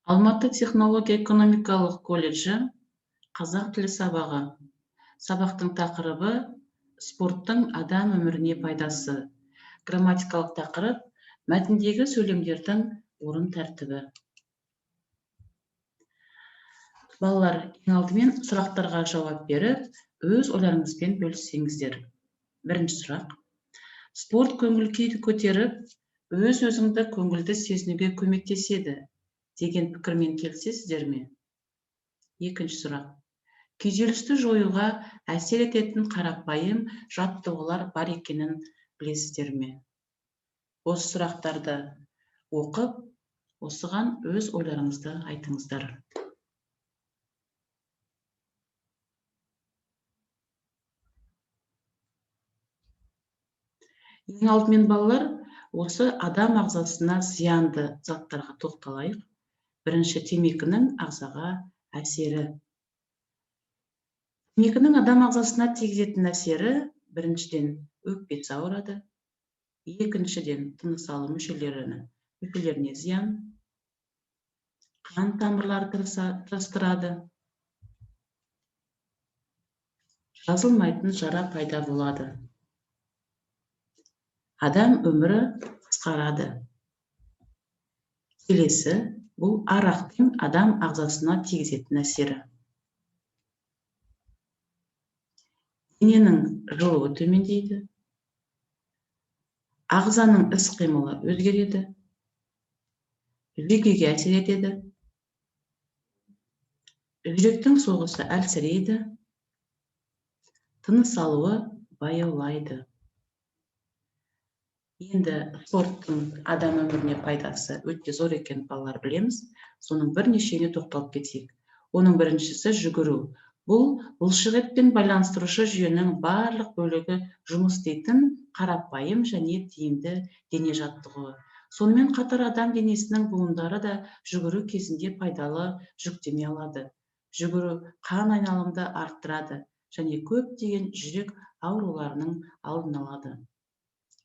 Алматы технология экономикалық колледжі қазақ тілі сабағы. Сабақтың тақырыбы спорттың адам өміріне пайдасы. Грамматикалық тақырып мәтіндегі сөйлемдердің орын тәртібі. Балалар, ең алдымен сұрақтарға жауап беріп, өз ойларыңызбен бөліссеңіздер. Бірінші сұрақ. Спорт көңіл-күйді көтеріп, өз-өзіңді көңілді сезінуге көмектеседі деген пікірмен келісесіздер ме? Екінші сұрақ. Күйзелісті жоюға әсер ететін қарапайым жаттығулар бар екенін білесіздер ме? Осы сұрақтарды оқып, осыған өз ойларыңызды айтыңыздар. Ең алдымен балалар, осы адам ағзасына зиянды заттарға тоқталайық. Бірінші, темекінің ағзаға әсері. Темекінің адам ағзасына тигізетін әсері, біріншіден өкпесі ауырады, екіншіден тыныс алу мүшелеріне зиян, қан тамырлары тырыстырады, жазылмайтын жара пайда болады. Адам өмірі қысқарады. Келесі, бұл арақтың адам ағзасына тигізетін әсері. Дененің жылуы төмендейді. Ағзаның іс-қимылы өзгереді. Жүйкеге әсер етеді. Жүректің соғысы әлсірейді. Тыныс алуы баяулайды. Енді спорттың адам өміріне пайдасы өте зор екен, балалар, білеміз. Соның бірнешеуіне тоқталып кетейік. Оның біріншісі жүгіру. Бұл бұлшықетпен байланыстырушы жүйенің барлық бөлігі жұмыс істейтін қарапайым және тиімді дене жаттығуы. Сонымен қатар адам денесінің буындары да жүгіру кезінде пайдалы жүктеме алады. Жүгіру қан айналымды арттырады және көптеген жүрек ауруларының алдын алады.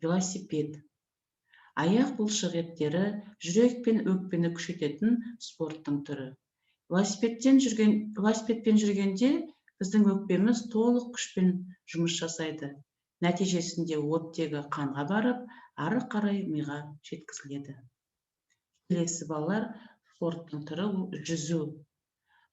Велосипед. Аяқ бұлшықеттері жүрек пен өкпені күшейтетін спорттың түрі. Велосипедпен жүргенде біздің өкпеміз толық күшпен жұмыс жасайды. Нәтижесінде оттегі қанға барып, ары қарай миға жеткізіледі. Келесі, балалар, спорттың түрі жүзу.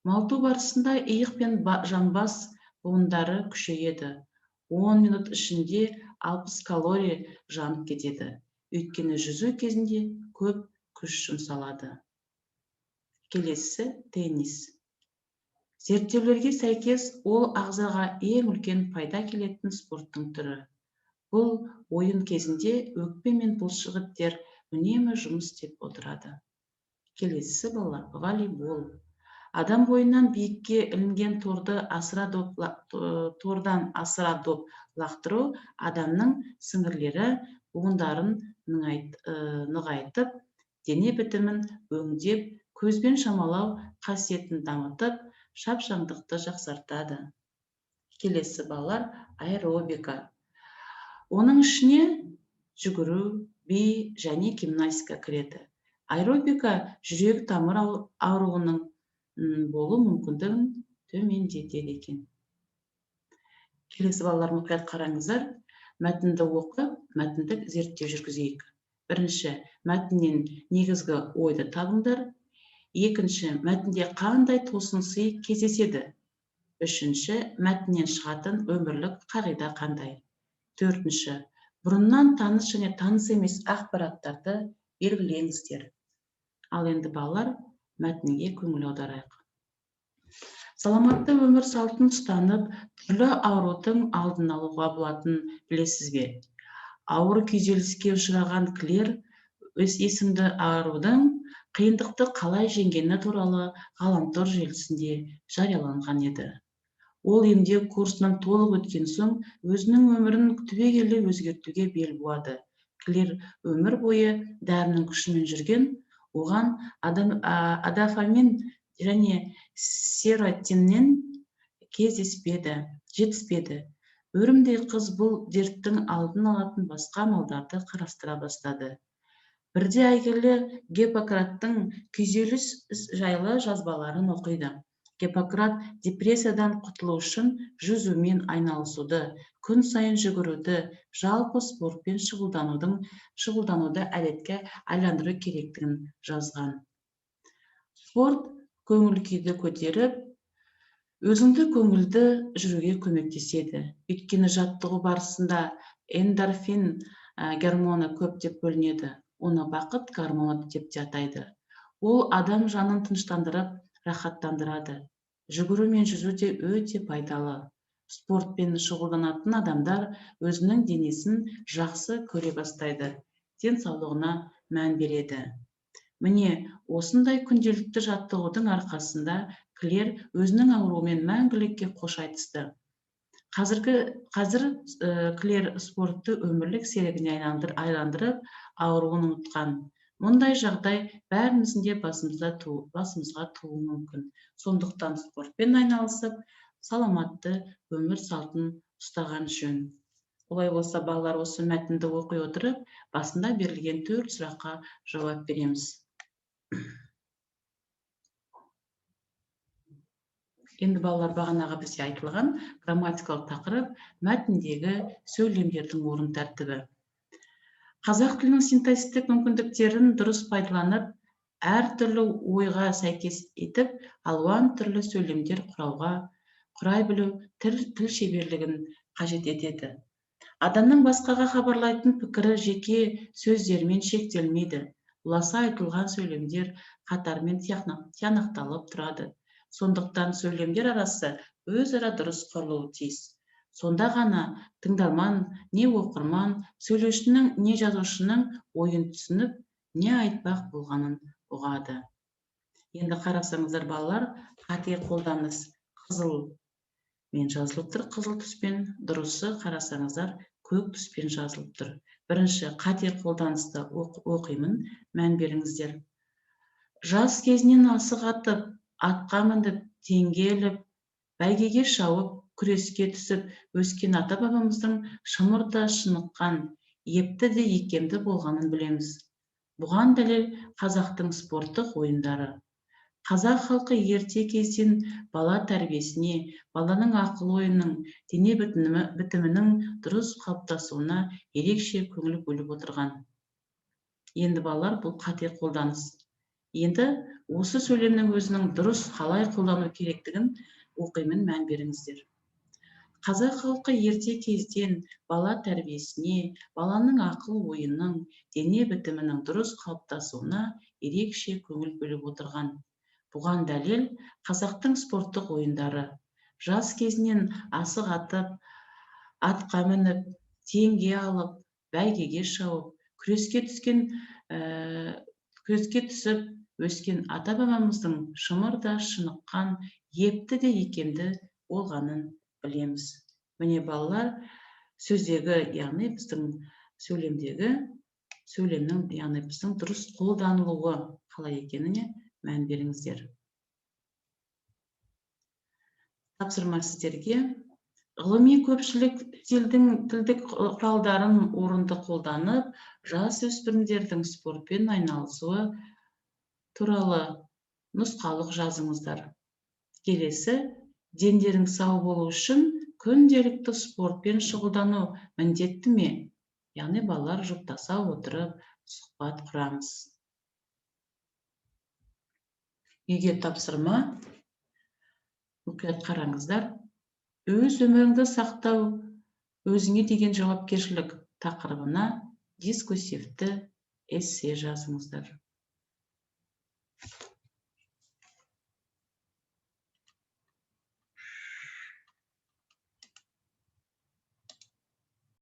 Малту барысында иық пен жамбас буындары күшейеді. 10 минут ішінде 60 калория жанып кетеді. Өйткені жүзу кезінде көп күш жұмсалады. Келесі, теннис. Зерттеулерге сәйкес, ол ағзаға ең үлкен пайда келетін спорттың түрі. Бұл ойын кезінде өкпе мен бұлшықеттер үнемі жұмыс істеп отырады. Келесі, балалар, волейбол. Адам бойынан биікке ілінген тордан асыра доп лақтыру адамның сіңірлері буындарын нығайтып, дене бітімін өңдеп, көзбен шамалау қасиетін дамытып, шапшаңдықты жақсартады. Келесі, балалар, аэробика. Оның ішіне жүгіру, би және гимнастика кіреді. Аэробика жүрек тамыр ауруының болу мүмкіндігін төмендетеді екен. Келесі, балалар, мұқият қараңыздар. Мәтінді оқып, мәтіндік зерттеу жүргізейік. Бірінші, мәтіннен негізгі ойды табыңдар. Екінші, мәтінде қандай тосынсый кездеседі. Үшінші, мәтіннен шығатын өмірлік қағида қандай. Төртінші, бұрыннан таныс және таныс емес ақпараттарды белгілеңіздер. Ал енді, балалар, мәтінге көңіл аударайық. Саламатты өмір салтын ұстанып, түрлі аурудың алдын алуға болатынын білесіз бе? Ауыр күйзеліске ұшыраған Клер есімді аурудың қиындықты қалай жеңгені туралы ғаламтор желісінде жарияланған еді. Ол емдеу курсынан толық өткен соң өзінің өмірін түбегейлі өзгертуге бел буады. Клер өмір бойы дәрінің күшімен жүрген, оған дофамин және серотонин жетіспеді. Өрімдей қыз бұл дерттің алдын алатын басқа амалдарды қарастыра бастады. Бірде әйгілі Гиппократтың күйзеліс жайлы жазбаларын оқиды. Гиппократ депрессиядан құтылу үшін жүзумен айналысуды, күн сайын жүгіруді, жалпы спортпен шұғылдануды әдетке айландыру керектігін жазған. Спорт көңіл күйді көтеріп, өзіңді көңілді жүруге көмектеседі. Өйткені жаттығу барысында эндорфин гормоны көптеп бөлінеді. Оны бақыт гормоны деп те атайды. Ол адам жанын тыныштандырып, рахаттандырады. Жүгіру мен жүзу де өте пайдалы. Спортпен шұғылданатын адамдар өзінің денесін жақсы көре бастайды. Денсаулығына мән береді. Міне, осындай күнделікті жаттығудың арқасында Клер өзінің ауруымен мәңгілікке қош айтысты. Қазір Клер спортты өмірлік серігіне айландырып, ауруын ұмытқан. Мұндай жағдай бәріміздің де басымызға тууы мүмкін. Сондықтан спортпен айналысып, саламатты өмір салтын ұстаған жөн. Олай болса, балалар, осы мәтінді оқи отырып, басында берілген 4 сұраққа жауап береміз. Енді балалар, бағанағы бізде айтылған грамматикалық тақырып мәтіндегі сөйлемдердің орын тәртібі. Қазақ тілінің синтаксистік мүмкіндіктерін дұрыс пайдаланып, әртүрлі ойға сәйкес етіп, алуан түрлі сөйлемдер құрай білу тіл шеберлігін қажет етеді. Адамның басқаға хабарлайтын пікірі жеке сөздермен шектелмейді. Ұласа айтылған сөйлемдер қатармен тиянақталып тұрады. Сондықтан сөйлемдер арасы өзара дұрыс құрылуы тиіс. Сонда ғана тыңдарман, не оқырман, сөйлеушінің, не жазушының ойын түсініп, не айтпақ болғанын ұғады. Енді қарасаңыздар, балалар, қате қолданыс қызылмен жазылып тұр, қызыл түспен, дұрысы қарасаңыздар, көк түспен жазылып тұр. Бірінші қате қолданысты оқимын, мән беріңіздер. Жас кезінен асық атып, атқа мініп, теңге іліп, бәйгеге шауып, күреске түсіп, өскен ата-бабамыздың шымырда шыныққан, епті де икемді болғанын білеміз. Бұған дәлел қазақтың спорттық ойындары. Қазақ халқы ерте кезден бала тәрбиесіне, баланың ақыл-ойының, дене бітімінің дұрыс қалыптасуына ерекше көңіл бөліп отырған. Енді балалар, бұл қате қолданыс. Енді осы сөйлемнің өзінің дұрыс қалай қолдану керектігін оқимын, мән беріңіздер. Қазақ халқы ерте кезден бала тәрбиесіне, баланың ақыл-ойының, дене бітімінің дұрыс қалыптасуына ерекше көңіл бөліп отырған. Бұған дәлел қазақтың спорттық ойындары. Жас кезінен асық атып, атқа мініп, теңге алып, бәйгеге шауып, күреске түсіп, өскен ата-бабамыздың шымырда шыныққан, епті де икемді болғанын білеміз. Міне балалар, сөздегі, яғни біздің сөйлемнің, яғни біздің дұрыс қолданылуы қалай екеніне мән беріңіздер. Тапсырма сіздерге. Ғылыми көпшілік тілдік құралдарын орынды қолданып, жас өспірімдердің спортпен айналысуы туралы нұсқалық жазыңыздар. Келесі, дендерің сау болу үшін күнделікті спортпен шұғылдану міндетті ме? Яғни балалар, жұптаса отырып сұхбат құрамыз. Үйге тапсырма. Мұқият қараңыздар. Өз өміріңді сақтау, өзіңе деген жауапкершілік тақырыбына дискурсивті эссе жазыңыздар.